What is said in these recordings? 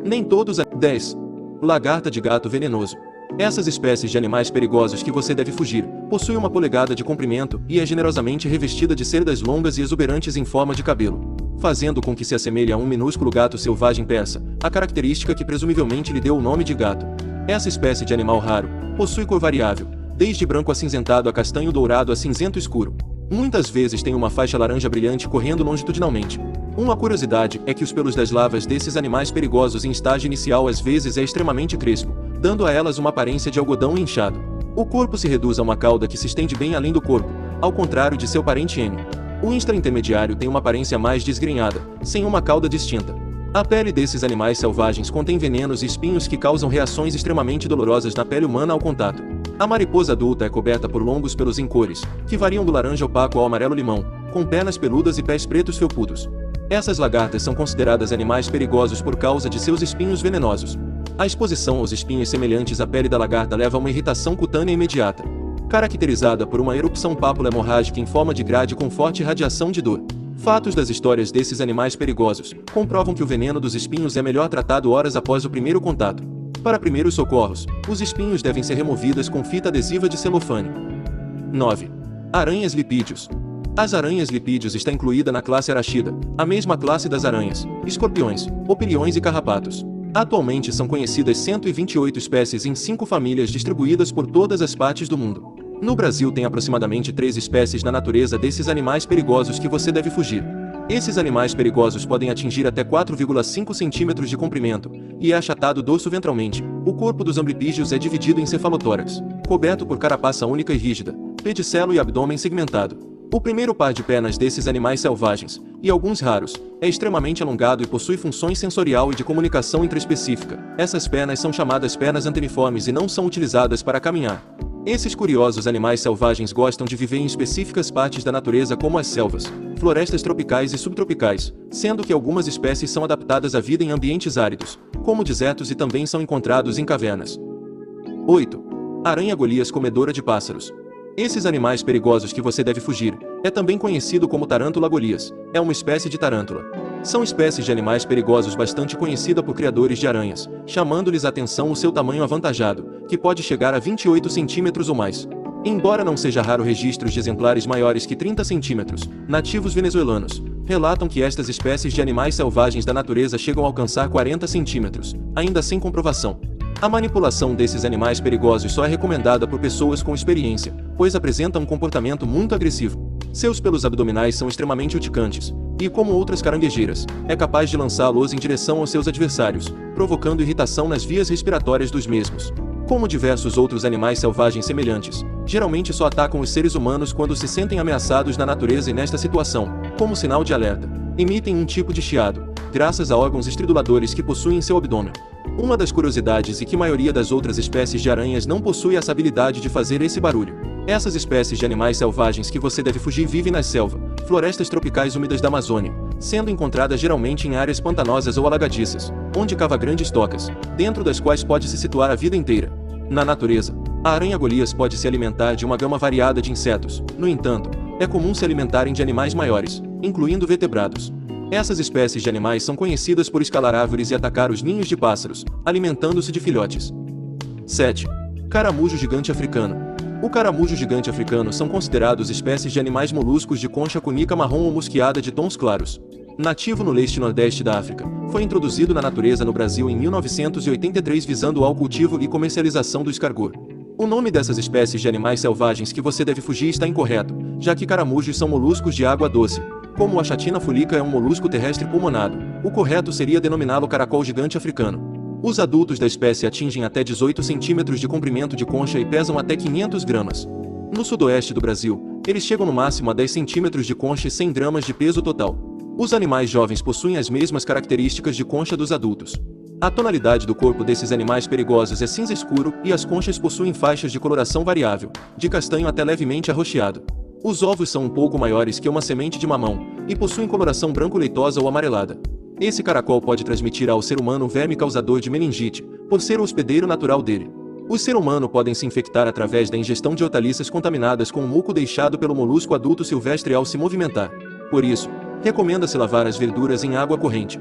Nem todos. 10. Lagarta de gato venenoso. Essas espécies de animais perigosos que você deve fugir, possuem 1 polegada de comprimento e é generosamente revestida de cerdas longas e exuberantes em forma de cabelo, fazendo com que se assemelhe a um minúsculo gato selvagem persa, a característica que presumivelmente lhe deu o nome de gato. Essa espécie de animal raro possui cor variável, desde branco acinzentado a castanho dourado a cinzento escuro. Muitas vezes tem uma faixa laranja brilhante correndo longitudinalmente. Uma curiosidade é que os pelos das larvas desses animais perigosos em estágio inicial às vezes é extremamente crespo, dando a elas uma aparência de algodão inchado. O corpo se reduz a uma cauda que se estende bem além do corpo, ao contrário de seu parente M. O intraintermediário tem uma aparência mais desgrenhada, sem uma cauda distinta. A pele desses animais selvagens contém venenos e espinhos que causam reações extremamente dolorosas na pele humana ao contato. A mariposa adulta é coberta por longos pelos em cores, que variam do laranja opaco ao amarelo-limão, com pernas peludas e pés pretos felpudos. Essas lagartas são consideradas animais perigosos por causa de seus espinhos venenosos. A exposição aos espinhos semelhantes à pele da lagarta leva a uma irritação cutânea imediata, caracterizada por uma erupção pápula hemorrágica em forma de grade com forte radiação de dor. Fatos das histórias desses animais perigosos comprovam que o veneno dos espinhos é melhor tratado horas após o primeiro contato. Para primeiros socorros, os espinhos devem ser removidos com fita adesiva de celofane. 9. Aranhas lipídeos. As aranhas lipídeos está incluída na classe Arachida, a mesma classe das aranhas, escorpiões, opiliões e carrapatos. Atualmente são conhecidas 128 espécies em 5 famílias distribuídas por todas as partes do mundo. No Brasil tem aproximadamente 3 espécies na natureza desses animais perigosos que você deve fugir. Esses animais perigosos podem atingir até 4,5 cm de comprimento, e é achatado dorso-ventralmente. O corpo dos amblipígios é dividido em cefalotórax, coberto por carapaça única e rígida, pedicelo e abdômen segmentado. O primeiro par de pernas desses animais selvagens, e alguns raros, é extremamente alongado e possui funções sensorial e de comunicação intraespecífica. Essas pernas são chamadas pernas anteniformes e não são utilizadas para caminhar. Esses curiosos animais selvagens gostam de viver em específicas partes da natureza como as selvas, florestas tropicais e subtropicais, sendo que algumas espécies são adaptadas à vida em ambientes áridos, como desertos e também são encontrados em cavernas. 8. Aranha-golias comedora de pássaros. Esses animais perigosos que você deve fugir, é também conhecido como tarântula-golias, é uma espécie de tarântula. São espécies de animais perigosos bastante conhecida por criadores de aranhas, chamando-lhes a atenção o seu tamanho avantajado, que pode chegar a 28 centímetros ou mais. Embora não seja raro registros de exemplares maiores que 30 centímetros, nativos venezuelanos relatam que estas espécies de animais selvagens da natureza chegam a alcançar 40 centímetros, ainda sem comprovação. A manipulação desses animais perigosos só é recomendada por pessoas com experiência, pois apresentam um comportamento muito agressivo. Seus pelos abdominais são extremamente urticantes, e como outras caranguejeiras, é capaz de lançá-los em direção aos seus adversários, provocando irritação nas vias respiratórias dos mesmos. Como diversos outros animais selvagens semelhantes, geralmente só atacam os seres humanos quando se sentem ameaçados na natureza e nesta situação, como sinal de alerta, emitem um tipo de chiado, graças a órgãos estriduladores que possuem em seu abdômen. Uma das curiosidades é que a maioria das outras espécies de aranhas não possui essa habilidade de fazer esse barulho. Essas espécies de animais selvagens que você deve fugir vivem nas selvas, florestas tropicais úmidas da Amazônia, sendo encontradas geralmente em áreas pantanosas ou alagadiças, onde cava grandes tocas, dentro das quais pode se situar a vida inteira. Na natureza, a aranha-golias pode se alimentar de uma gama variada de insetos. No entanto, é comum se alimentarem de animais maiores, incluindo vertebrados. Essas espécies de animais são conhecidas por escalar árvores e atacar os ninhos de pássaros, alimentando-se de filhotes. 7. Caramujo gigante africano. O caramujo gigante africano são considerados espécies de animais moluscos de concha cúnica marrom ou mosqueada de tons claros. Nativo no leste e nordeste da África, foi introduzido na natureza no Brasil em 1983 visando ao cultivo e comercialização do escargot. O nome dessas espécies de animais selvagens que você deve fugir está incorreto, já que caramujos são moluscos de água doce. Como a chatina fulica é um molusco terrestre pulmonado, o correto seria denominá-lo caracol gigante africano. Os adultos da espécie atingem até 18 centímetros de comprimento de concha e pesam até 500 gramas. No sudoeste do Brasil, eles chegam no máximo a 10 centímetros de concha e 100 gramas de peso total. Os animais jovens possuem as mesmas características de concha dos adultos. A tonalidade do corpo desses animais perigosos é cinza escuro e as conchas possuem faixas de coloração variável, de castanho até levemente arroxeado. Os ovos são um pouco maiores que uma semente de mamão, e possuem coloração branco-leitosa ou amarelada. Esse caracol pode transmitir ao ser humano um verme causador de meningite, por ser o hospedeiro natural dele. O ser humano podem se infectar através da ingestão de hortaliças contaminadas com o muco deixado pelo molusco adulto silvestre ao se movimentar. Por isso, recomenda-se lavar as verduras em água corrente.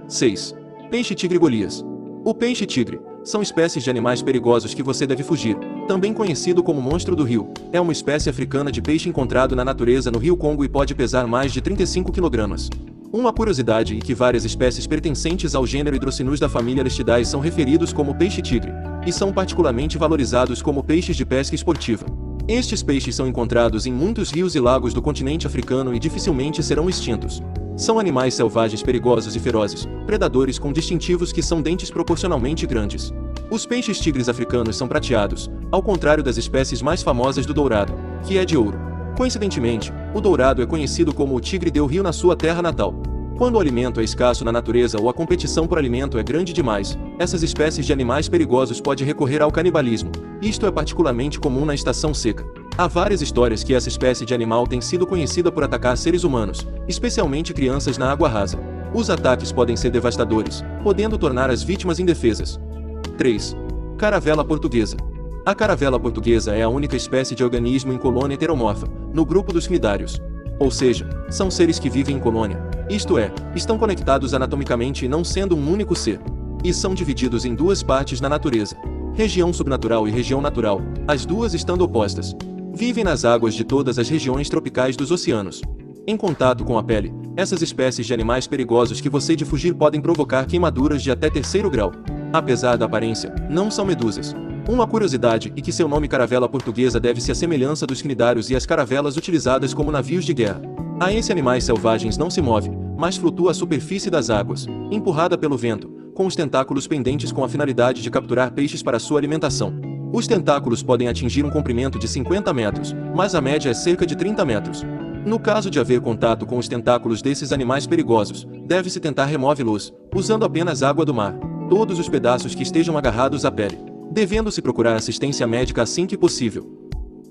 6. Peixe-tigre Golias. O peixe-tigre são espécies de animais perigosos que você deve fugir. Também conhecido como monstro do rio, é uma espécie africana de peixe encontrado na natureza no Rio Congo e pode pesar mais de 35 kg. Uma curiosidade é que várias espécies pertencentes ao gênero Hydrocinus da família Aristidae são referidos como peixe-tigre, e são particularmente valorizados como peixes de pesca esportiva. Estes peixes são encontrados em muitos rios e lagos do continente africano e dificilmente serão extintos. São animais selvagens perigosos e ferozes, predadores com distintivos que são dentes proporcionalmente grandes. Os peixes-tigres africanos são prateados, ao contrário das espécies mais famosas do dourado, que é de ouro. Coincidentemente, o dourado é conhecido como o tigre del rio na sua terra natal. Quando o alimento é escasso na natureza ou a competição por alimento é grande demais, essas espécies de animais perigosos podem recorrer ao canibalismo. Isto é particularmente comum na estação seca. Há várias histórias que essa espécie de animal tem sido conhecida por atacar seres humanos, especialmente crianças na água rasa. Os ataques podem ser devastadores, podendo tornar as vítimas indefesas. 3. Caravela portuguesa. A caravela portuguesa é a única espécie de organismo em colônia heteromorfa, no grupo dos cnidários. Ou seja, são seres que vivem em colônia, isto é, estão conectados anatomicamente e não sendo um único ser. E são divididos em duas partes na natureza: região subnatural e região natural, as duas estando opostas. Vivem nas águas de todas as regiões tropicais dos oceanos. Em contato com a pele, essas espécies de animais perigosos que você deve fugir podem provocar queimaduras de até 3º grau. Apesar da aparência, não são medusas. Uma curiosidade é que seu nome caravela portuguesa deve-se à semelhança dos cnidários e as caravelas utilizadas como navios de guerra. A esses animais selvagens não se move, mas flutua à superfície das águas, empurrada pelo vento, com os tentáculos pendentes com a finalidade de capturar peixes para sua alimentação. Os tentáculos podem atingir um comprimento de 50 metros, mas a média é cerca de 30 metros. No caso de haver contato com os tentáculos desses animais perigosos, deve-se tentar removê-los, usando apenas água do mar, todos os pedaços que estejam agarrados à pele, devendo-se procurar assistência médica assim que possível.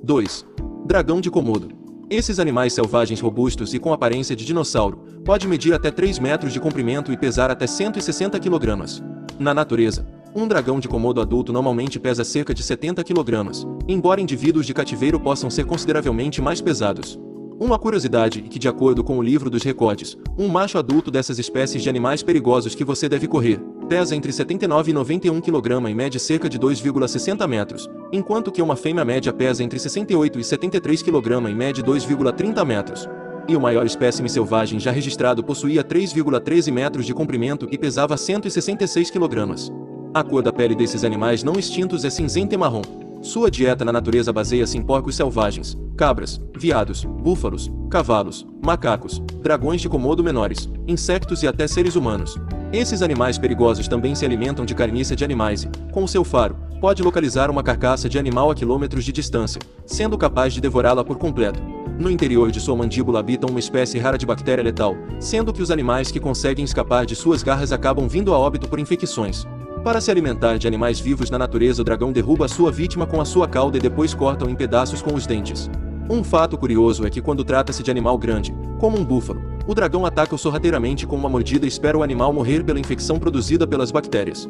2. Dragão de Komodo. Esses animais selvagens robustos e com aparência de dinossauro, pode medir até 3 metros de comprimento e pesar até 160 kg. Na natureza, um dragão de Komodo adulto normalmente pesa cerca de 70 kg, embora indivíduos de cativeiro possam ser consideravelmente mais pesados. Uma curiosidade é que, de acordo com o livro dos recordes, um macho adulto dessas espécies de animais perigosos que você deve correr, pesa entre 79 e 91 kg e mede cerca de 2,60 metros, enquanto que uma fêmea média pesa entre 68 e 73 kg e mede 2,30 metros. E o maior espécime selvagem já registrado possuía 3,13 metros de comprimento e pesava 166 kg. A cor da pele desses animais não extintos é cinzenta e marrom. Sua dieta na natureza baseia-se em porcos selvagens, cabras, veados, búfalos, cavalos, macacos, dragões de Komodo menores, insectos e até seres humanos. Esses animais perigosos também se alimentam de carniça de animais e, com o seu faro, pode localizar uma carcaça de animal a quilômetros de distância, sendo capaz de devorá-la por completo. No interior de sua mandíbula habita uma espécie rara de bactéria letal, sendo que os animais que conseguem escapar de suas garras acabam vindo a óbito por infecções. Para se alimentar de animais vivos na natureza, o dragão derruba a sua vítima com a sua cauda e depois corta-o em pedaços com os dentes. Um fato curioso é que quando trata-se de animal grande, como um búfalo, o dragão ataca-o sorrateiramente com uma mordida e espera o animal morrer pela infecção produzida pelas bactérias.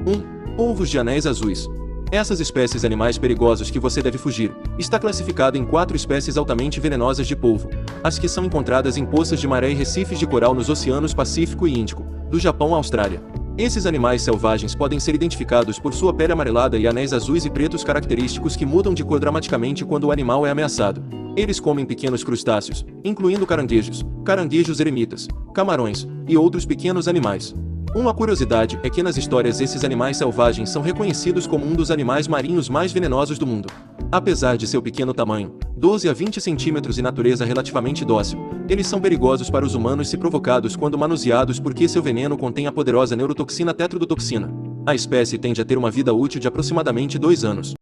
1. Polvos de anéis azuis. Essas espécies animais perigosos que você deve fugir, está classificada em 4 espécies altamente venenosas de polvo, as que são encontradas em poças de maré e recifes de coral nos oceanos Pacífico e Índico, do Japão à Austrália. Esses animais selvagens podem ser identificados por sua pele amarelada e anéis azuis e pretos característicos que mudam de cor dramaticamente quando o animal é ameaçado. Eles comem pequenos crustáceos, incluindo caranguejos eremitas, camarões e outros pequenos animais. Uma curiosidade é que nas histórias esses animais selvagens são reconhecidos como um dos animais marinhos mais venenosos do mundo. Apesar de seu pequeno tamanho, 12 a 20 centímetros e natureza relativamente dócil, eles são perigosos para os humanos se provocados quando manuseados porque seu veneno contém a poderosa neurotoxina tetrodotoxina. A espécie tende a ter uma vida útil de aproximadamente 2 anos.